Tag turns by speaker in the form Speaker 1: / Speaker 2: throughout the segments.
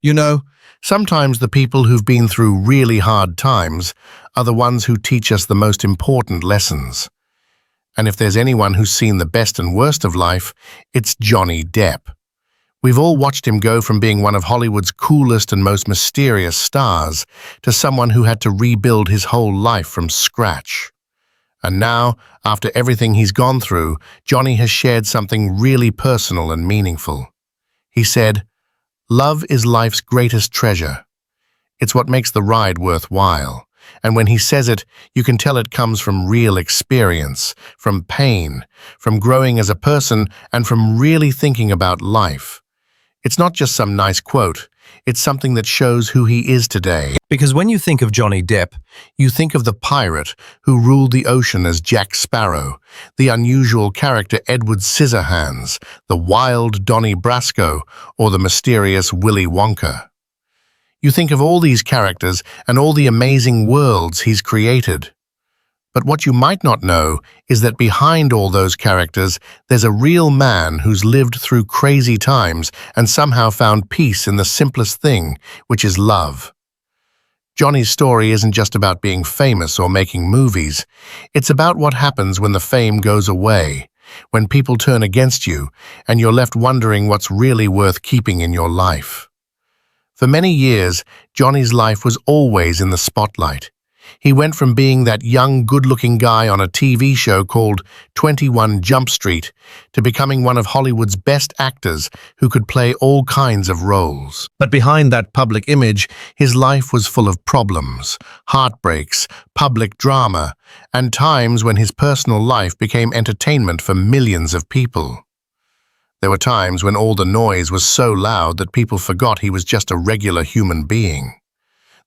Speaker 1: You know, sometimes the people who've been through really hard times are the ones who teach us the most important lessons. And if there's anyone who's seen the best and worst of life, it's Johnny Depp. We've all watched him go from being one of Hollywood's coolest and most mysterious stars to someone who had to rebuild his whole life from scratch. And now, after everything he's gone through, Johnny has shared something really personal and meaningful. He said, "Love is life's greatest treasure. It's what makes the ride worthwhile." And when he says it, you can tell it comes from real experience, from pain, from growing as a person, and from really thinking about life. It's not just some nice quote, it's something that shows who he is today.
Speaker 2: Because when you think of Johnny Depp,
Speaker 1: You think of the pirate who ruled the ocean as Jack Sparrow, the unusual character Edward Scissorhands, the wild Donnie Brasco, or the mysterious Willy Wonka. You think of all these characters and all the amazing worlds he's created. But what you might not know is that behind all those characters, there's a real man who's lived through crazy times and somehow found peace in the simplest thing, which is love. Johnny's story isn't just about being famous or making movies. It's about what happens when the fame goes away, when people turn against you, and you're left wondering what's really worth keeping in your life. For many years, Johnny's life was always in the spotlight. He went from being that young, good-looking guy on a TV show called 21 Jump Street to becoming one of Hollywood's best actors who could play all kinds of roles. But behind that public image, his life was full of problems, heartbreaks, public drama, and times when his personal life became entertainment for millions of people. There were times when all the noise was so loud that people forgot he was just a regular human being.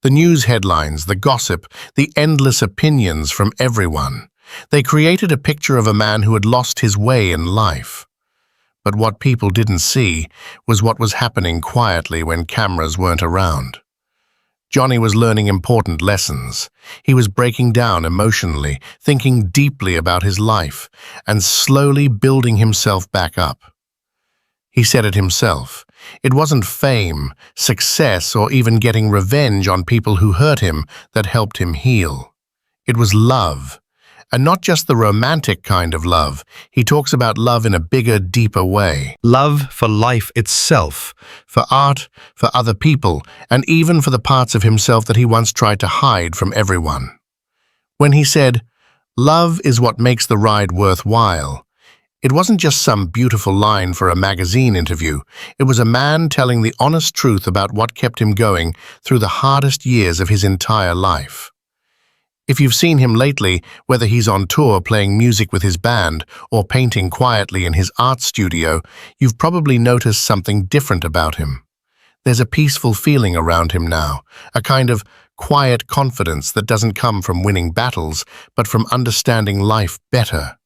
Speaker 1: The news headlines, the gossip, the endless opinions from everyone. They created a picture of a man who had lost his way in life. But what people didn't see was what was happening quietly when cameras weren't around. Johnny was learning important lessons. He was breaking down emotionally, thinking deeply about his life, and slowly building himself back up. He said it himself. It wasn't fame, success, or even getting revenge on people who hurt him that helped him heal. It was love. And not just the romantic kind of love. He talks about love in a bigger, deeper way.
Speaker 2: love for life itself,
Speaker 1: For art, for other people, and even for the parts of himself that he once tried to hide from everyone. When he said, "Love is what makes the ride worthwhile," it wasn't just some beautiful line for a magazine interview. It was a man telling the honest truth about what kept him going through the hardest years of his entire life. If you've seen him lately, whether he's on tour playing music with his band or painting quietly in his art studio, you've probably noticed something different about him. There's a peaceful feeling around him now, a kind of quiet confidence that doesn't come from winning battles, but from understanding life better.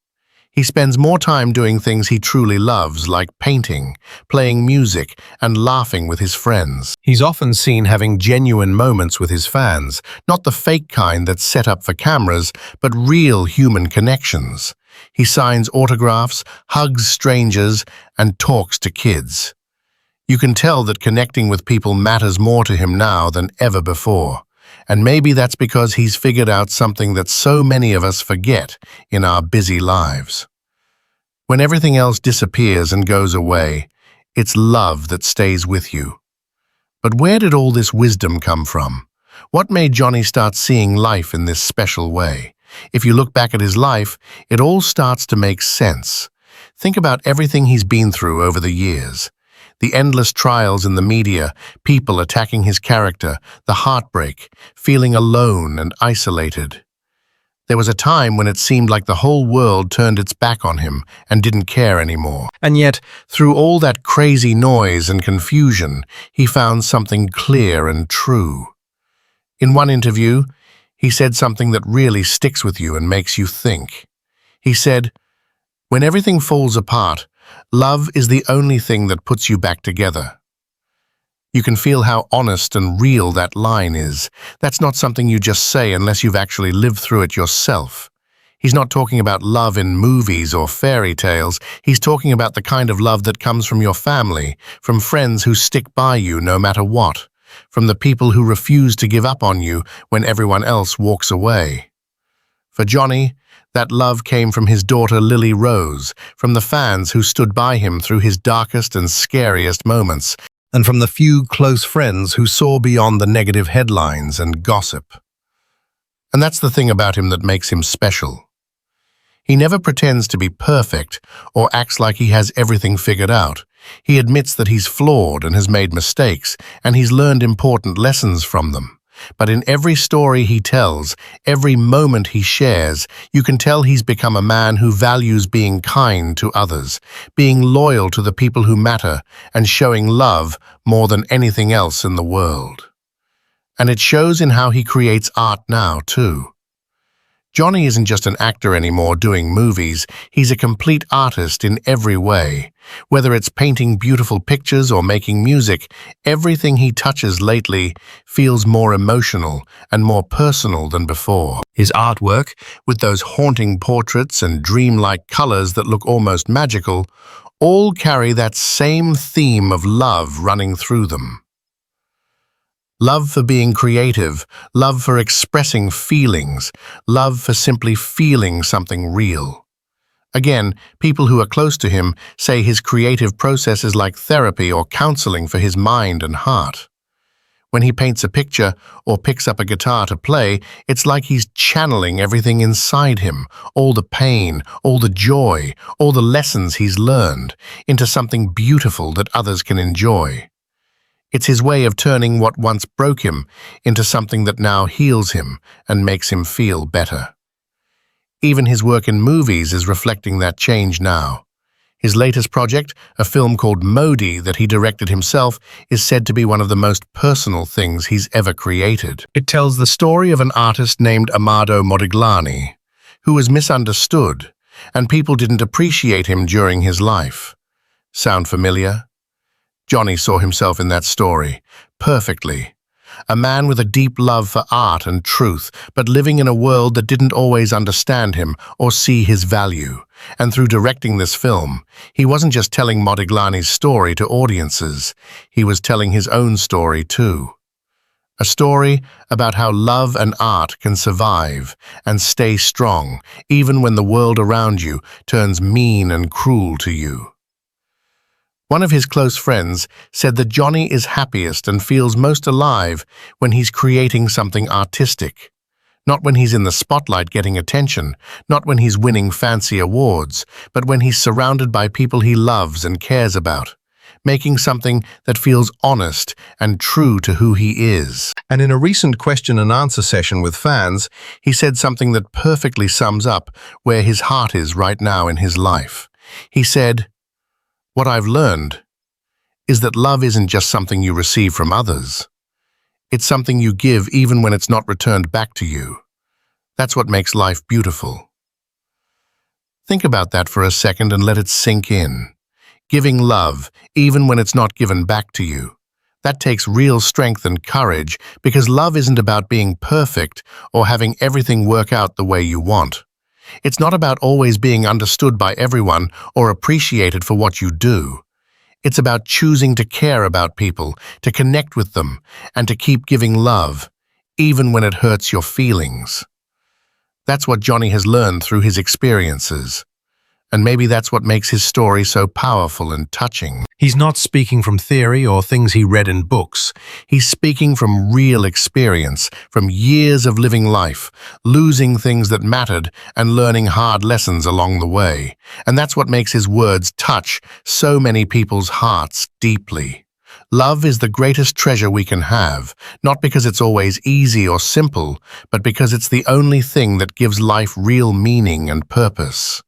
Speaker 1: He spends more time doing things he truly loves, like painting, playing music, and laughing with his friends. He's often seen having genuine moments with his fans, not the fake kind that's set up for cameras, but real human connections. He signs autographs, hugs strangers, and talks to kids. You can tell that connecting with people matters more to him now than ever before. And maybe that's because he's figured out something that so many of us forget in our busy lives. When everything else disappears and goes away, it's love that stays with you. But where did all this wisdom come from? What made Johnny start seeing life in this special way? If you look back at his life, it all starts to make sense. Think about everything he's been through over the years. The endless trials in the media, people attacking his character, the heartbreak, feeling alone and isolated. There was a time when it seemed like the whole world turned its back on him and didn't care anymore. And yet, through all that crazy noise and confusion, he found something clear and true. In one interview, he said something that really sticks with you and makes you think. He said, "When everything falls apart, love is the only thing that puts you back together." You can feel how honest and real that line is. That's not something you just say unless you've actually lived through it yourself. He's not talking about love in movies or fairy tales. He's talking about the kind of love that comes from your family, from friends who stick by you no matter what, from the people who refuse to give up on you when everyone else walks away. For Johnny, that love came from his daughter Lily Rose, from the fans who stood by him through his darkest and scariest moments, and from the few close friends who saw beyond the negative headlines and gossip. And that's the thing about him that makes him special. He never pretends to be perfect or acts like he has everything figured out. He admits that he's flawed and has made mistakes, and he's learned important lessons from them. But in every story he tells, every moment he shares, you can tell he's become a man who values being kind to others, being loyal to the people who matter, and showing love more than anything else in the world. And it shows in how he creates art now, too. Johnny isn't just an actor anymore doing movies, he's a complete artist in every way. Whether it's painting beautiful pictures or making music, everything he touches lately feels more emotional and more personal than before. His artwork, with those haunting portraits and dreamlike colors that look almost magical, all carry that same theme of love running through them. Love for being creative, love for expressing feelings, love for simply feeling something real. Again, people who are close to him say his creative process is like therapy or counseling for his mind and heart. When he paints a picture or picks up a guitar to play, it's like he's channeling everything inside him, all the pain, all the joy, all the lessons he's learned, into something beautiful that others can enjoy. It's his way of turning what once broke him into something that now heals him and makes him feel better. Even his work in movies is reflecting that change now. His latest project, a film called Modi that he directed himself, is said to be one of the most personal things he's ever created. It tells the story of an artist named Amado Modigliani, who was misunderstood, and people didn't appreciate him during his life. Sound familiar? Johnny saw himself in that story, perfectly. A man with a deep love for art and truth, but living in a world that didn't always understand him or see his value. And through directing this film, he wasn't just telling Modigliani's story to audiences, he was telling his own story too. A story about how love and art can survive and stay strong, even when the world around you turns mean and cruel to you. One of his close friends said that Johnny is happiest and feels most alive when he's creating something artistic. Not when he's in the spotlight getting attention, not when he's winning fancy awards, but when he's surrounded by people he loves and cares about, making something that feels honest and true to who he is. And in a recent question and answer session with fans, he said something that perfectly sums up where his heart is right now in his life. He said, "What I've learned is that love isn't just something you receive from others. It's something you give even when it's not returned back to you. That's what makes life beautiful." Think about that for a second and let it sink in. Giving love, even when it's not given back to you. That takes real strength and courage, because love isn't about being perfect or having everything work out the way you want. It's not about always being understood by everyone or appreciated for what you do. It's about choosing to care about people, to connect with them, and to keep giving love, even when it hurts your feelings. That's what Johnny has learned through his experiences. And maybe that's what makes his story so powerful and touching. He's not speaking from theory or things he read in books. He's speaking from real experience, from years of living life, losing things that mattered and learning hard lessons along the way. And that's what makes his words touch so many people's hearts deeply. Love is the greatest treasure we can have, not because it's always easy or simple, but because it's the only thing that gives life real meaning and purpose.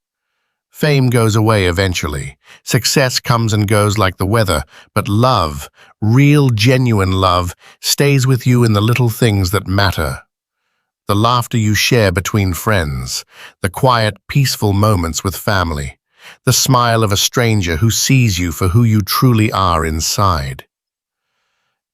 Speaker 1: Fame goes away eventually. Success comes and goes like the weather, but love, real genuine love, stays with you in the little things that matter. The laughter you share between friends, the quiet, peaceful moments with family, the smile of a stranger who sees you for who you truly are inside.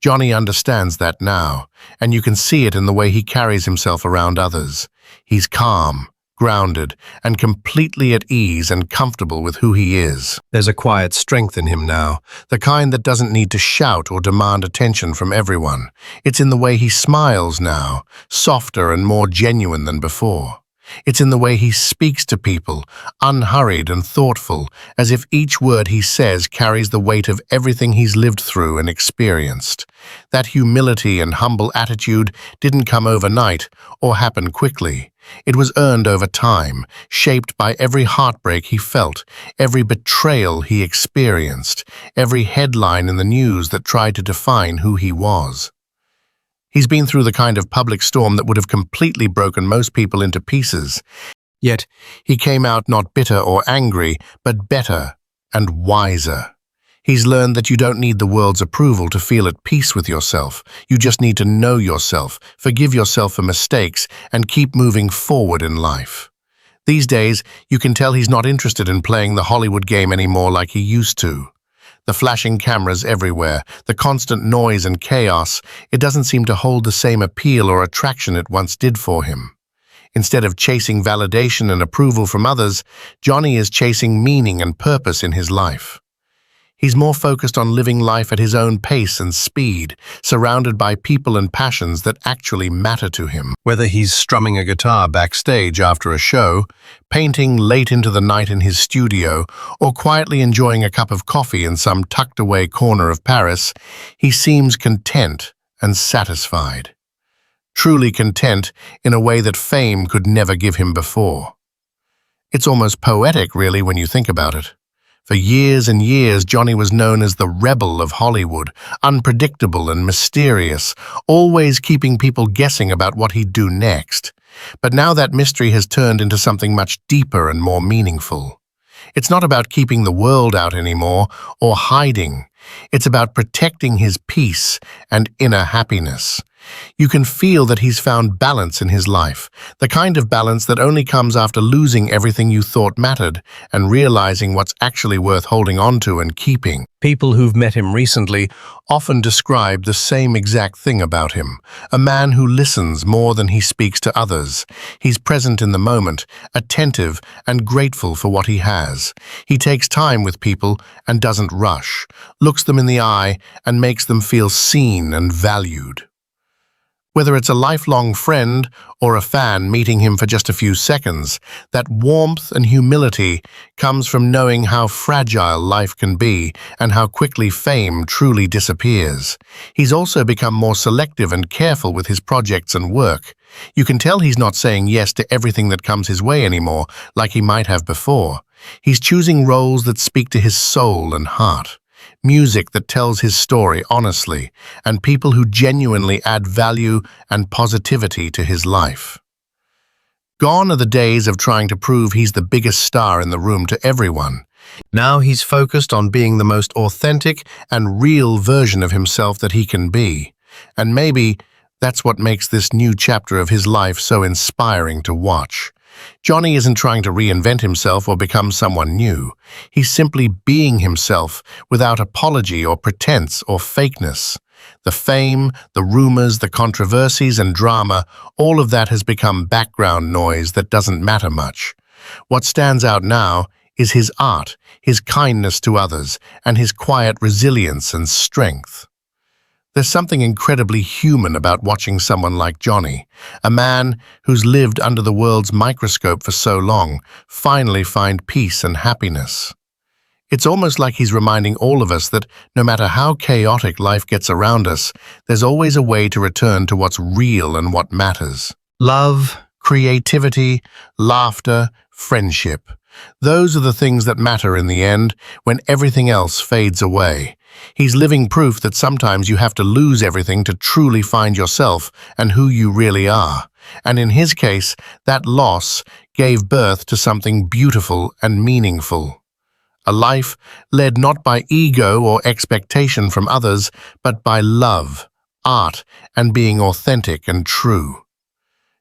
Speaker 1: Johnny understands that now, and you can see it in the way he carries himself around others. He's calm, grounded, and completely at ease and comfortable with who he is. There's a quiet strength in him now, the kind that doesn't need to shout or demand attention from everyone. It's in the way he smiles now, softer and more genuine than before. It's in the way he speaks to people, unhurried and thoughtful, as if each word he says carries the weight of everything he's lived through and experienced. That humility and humble attitude didn't come overnight or happen quickly. It was earned over time, shaped by every heartbreak he felt, every betrayal he experienced, every headline in the news that tried to define who he was. He's been through the kind of public storm that would have completely broken most people into pieces. Yet, he came out not bitter or angry, but better and wiser. He's learned that you don't need the world's approval to feel at peace with yourself. You just need to know yourself, forgive yourself for mistakes, and keep moving forward in life. These days, you can tell he's not interested in playing the Hollywood game anymore like he used to. The flashing cameras everywhere, the constant noise and chaos, it doesn't seem to hold the same appeal or attraction it once did for him. Instead of chasing validation and approval from others, Johnny is chasing meaning and purpose in his life. He's more focused on living life at his own pace and speed, surrounded by people and passions that actually matter to him. Whether he's strumming a guitar backstage after a show, painting late into the night in his studio, or quietly enjoying a cup of coffee in some tucked-away corner of Paris, he seems content and satisfied. Truly content in a way that fame could never give him before. It's almost poetic, really, when you think about it. For years and years, Johnny was known as the rebel of Hollywood, unpredictable and mysterious, always keeping people guessing about what he'd do next. But now that mystery has turned into something much deeper and more meaningful. It's not about keeping the world out anymore or hiding. It's about protecting his peace and inner happiness. You can feel that he's found balance in his life, the kind of balance that only comes after losing everything you thought mattered and realizing what's actually worth holding on to and keeping. People who've met him recently often describe the same exact thing about him, a man who listens more than he speaks to others. He's present in the moment, attentive and grateful for what he has. He takes time with people and doesn't rush, looks them in the eye and makes them feel seen and valued. Whether it's a lifelong friend or a fan meeting him for just a few seconds, that warmth and humility comes from knowing how fragile life can be and how quickly fame truly disappears. He's also become more selective and careful with his projects and work. You can tell he's not saying yes to everything that comes his way anymore, like he might have before. He's choosing roles that speak to his soul and heart. Music that tells his story honestly, and people who genuinely add value and positivity to his life. Gone are the days of trying to prove he's the biggest star in the room to everyone. Now he's focused on being the most authentic and real version of himself that he can be. And maybe that's what makes this new chapter of his life so inspiring to watch. Johnny isn't trying to reinvent himself or become someone new. He's simply being himself without apology or pretense or fakeness. The fame, the rumors, the controversies and drama, all of that has become background noise that doesn't matter much. What stands out now is his art, his kindness to others, and his quiet resilience and strength. There's something incredibly human about watching someone like Johnny, a man who's lived under the world's microscope for so long, finally find peace and happiness. It's almost like he's reminding all of us that no matter how chaotic life gets around us, there's always a way to return to what's real and what matters. Love, creativity, laughter, friendship. Those are the things that matter in the end, when everything else fades away. He's living proof that sometimes you have to lose everything to truly find yourself and who you really are. And in his case, that loss gave birth to something beautiful and meaningful. A life led not by ego or expectation from others, but by love, art, and being authentic and true.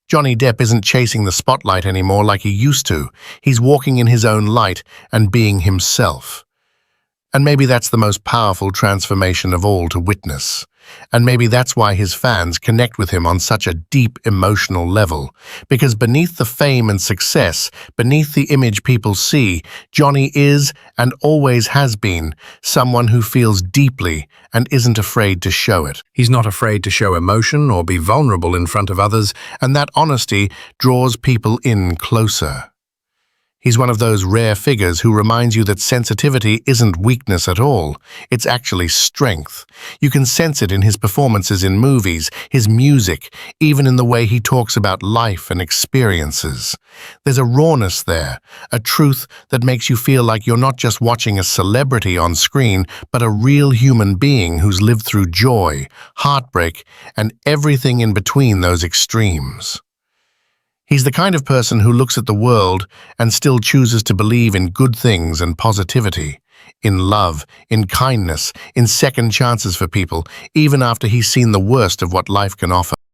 Speaker 1: Johnny Depp isn't chasing the spotlight anymore like he used to. He's walking in his own light and being himself. And maybe that's the most powerful transformation of all to witness. And maybe that's why his fans connect with him on such a deep emotional level. Because beneath the fame and success, beneath the image people see, Johnny is, and always has been, someone who feels deeply and isn't afraid to show it. He's not afraid to show emotion or be vulnerable in front of others, and that honesty draws people in closer. He's one of those rare figures who reminds you that sensitivity isn't weakness at all. It's actually strength. You can sense it in his performances in movies, his music, even in the way he talks about life and experiences. There's a rawness there, a truth that makes you feel like you're not just watching a celebrity on screen, but a real human being who's lived through joy, heartbreak, and everything in between those extremes. He's the kind of person who looks at the world and still chooses to believe in good things and positivity, in love, in kindness, in second chances for people, even after he's seen the worst of what life can offer.